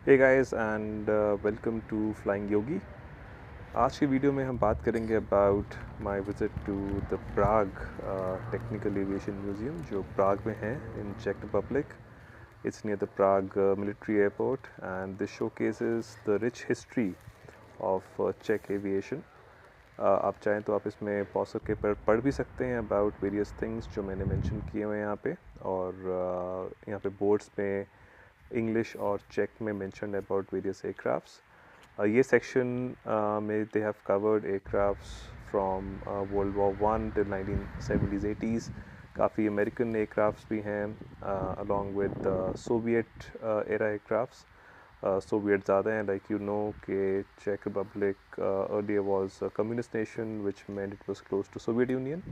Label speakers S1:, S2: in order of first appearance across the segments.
S1: Hey guys and welcome to flying Yogi. आज की video में हम बात करेंगे about my visit to the Prague technical aviation museum जो प्राग में है इन चेक Republic. It's near the Prague military airport and this showcases the rich history of चेक एविएशन। आप चाहें तो आप इसमें पॉज करके पढ़ भी सकते हैं अबाउट वेरियस थिंग्स जो मैंने मेंशन किए हुए हैं यहाँ पे, और यहाँ पे बोर्ड्स में इंग्लिश और चेक में मेंशन अबाउट वेरियस एयरक्राफ्ट्स। ये सेक्शन में they have covered aircrafts from World War 1 till 1970s 80s। काफ़ी अमेरिकन एयरक्राफ्ट्स भी हैं along with Soviet era aircrafts. Soviet ज़्यादा हैं, लाइक यू नो कि चेक Republic earlier was a communist nation which meant it was close to Soviet Union.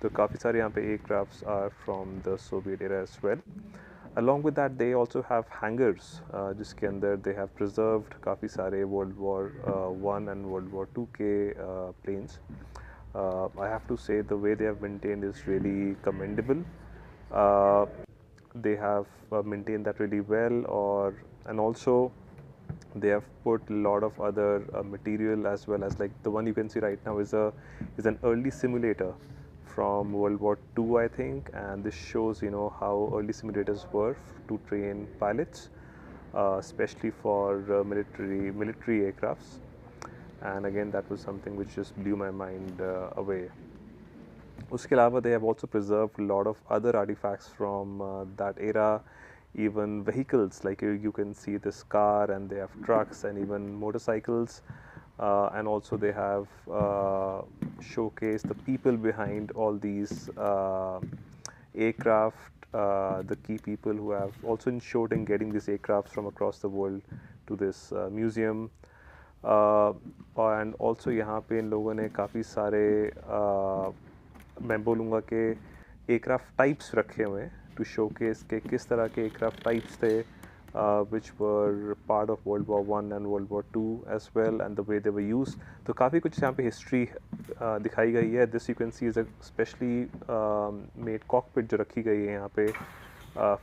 S1: तो काफ़ी सारे यहाँ पे aircrafts are from the Soviet era as well. Along with that, they also have hangars, जिसके अंदर they have preserved काफ़ी सारे World War One and World War Two के planes. I have to say the way they have maintained is really commendable. Uh, they have maintained that really well, and also they have put a lot of other material as well, as like the one you can see right now is an early simulator from World War II, I think, and this shows how early simulators were to train pilots, especially for military aircrafts. And again, that was something which just blew my mind away. उसके अलावा they have also preserved a lot of other artifacts from that era, even vehicles, like you can see this car, and they have trucks and even motorcycles, and also they have showcased the people behind all these aircraft, the key people who have also ensured in getting these aircrafts from across the world to this museum. And also यहाँ पे इन लोगों ने काफ़ी सारे मैं बोलूँगा कि aircraft types रखे हुए हैं टू शोकेस के किस तरह के एयरक्राफ्ट टाइप्स थे which were part of World War 1 and World War 2 as well, and the way they were use. तो काफ़ी कुछ यहाँ पे हिस्ट्री दिखाई गई है। This you can see is a specially made cockpit जो रखी गई है यहाँ पे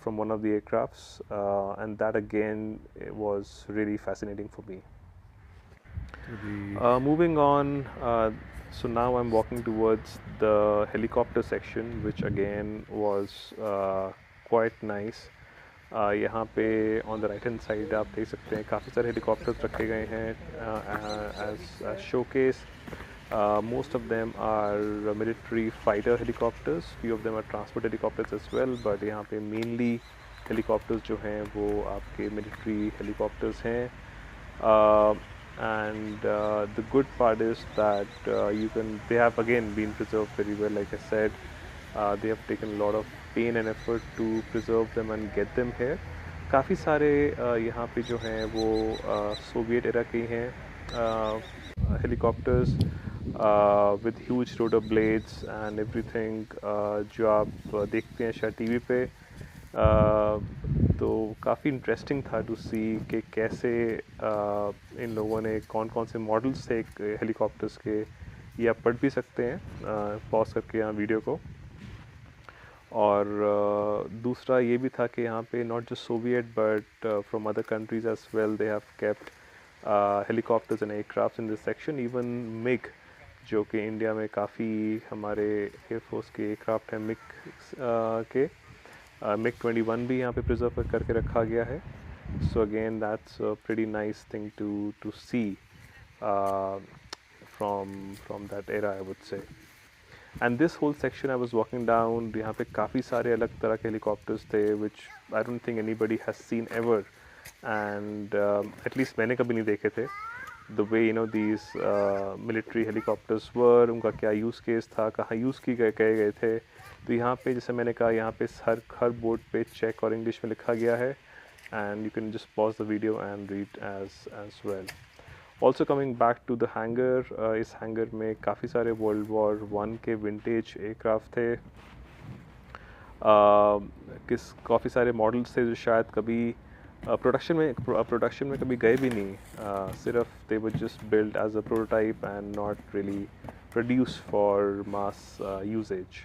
S1: from one of the aircrafts, and that again was really fascinating for me. Moving on, so now I'm walking towards the helicopter section, which again was quite nice. यहाँ पे on the right hand side आप देख सकते हैं काफ़ी सारे helicopters रखे गए हैं as showcase. Most of them are military fighter helicopters. Few of them are transport helicopters as well, but यहाँ पे mainly helicopters जो हैं वो आपके military helicopters हैं. And the good part is that they have again been preserved very well. Like I said, they have taken a lot of pain and effort to preserve them and get them here. काफ़ी सारे यहाँ पे जो हैं वो Soviet era के हैं helicopters with huge rotor blades and everything, जो आप देखते हैं शायद टीवी पे। तो काफ़ी इंटरेस्टिंग था टू सी कि कैसे इन लोगों ने कौन कौन से मॉडल्स थे हेलीकॉप्टर्स के। ये आप पढ़ भी सकते हैं पॉज करके यहाँ वीडियो को। और दूसरा ये भी था कि यहाँ पे not just Soviet but from other countries as well they have kept helicopters and aircrafts in this section. Even MiG जो कि इंडिया में काफ़ी हमारे एयरफोर्स के एयरक्राफ्ट हैं, मिग के MiG-21 भी यहाँ पे प्रिजर्व करके रखा गया है। So again that's a pretty nice thing to see from that era, I would say. And this whole section I was walking down, यहाँ पे काफ़ी सारे अलग तरह के हेलीकॉप्टर्स थे which I don't think anybody has seen ever, and at least मैंने कभी नहीं देखे थे। The way these military helicopters were, उनका क्या यूज़ केस था, कहाँ यूज़ गए थे। तो यहाँ पे जैसे मैंने कहा यहाँ पे हर बोर्ड पे चेक और इंग्लिश में लिखा गया है, and you can just pause the video and read as well. Also coming back to the hangar, इस हैंगर में काफ़ी सारे वर्ल्ड वॉर 1 के विंटेज एयरक्राफ्ट थे। काफ़ी सारे मॉडल्स थे जो शायद कभी प्रोडक्शन में कभी गए भी नहीं, सिर्फ they were just build as a prototype and not really produce for mass uses.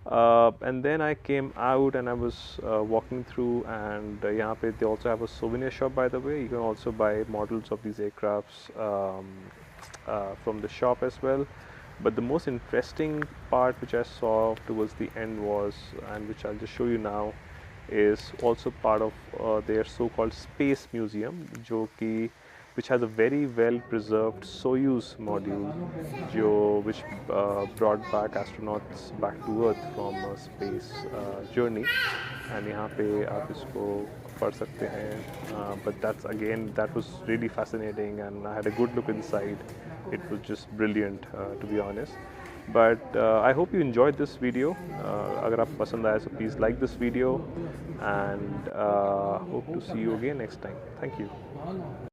S1: And then I came out and I was walking through, and यहाँ पे they also have a souvenir shop, by the way. You can also buy models of these aircrafts from the shop as well. But the most interesting part which I saw towards the end was, and which I'll just show you now, is also part of their so-called space museum, जो कि which has a very well preserved Soyuz module, which brought back astronauts back to Earth from a space journey. And यहाँ पे आप इसको पढ़ सकते हैं. But that was really fascinating, and I had a good look inside. It was just brilliant, to be honest. But I hope you enjoyed this video. अगर आपको पसंद आया, so please like this video, and hope to see you again next time. Thank you.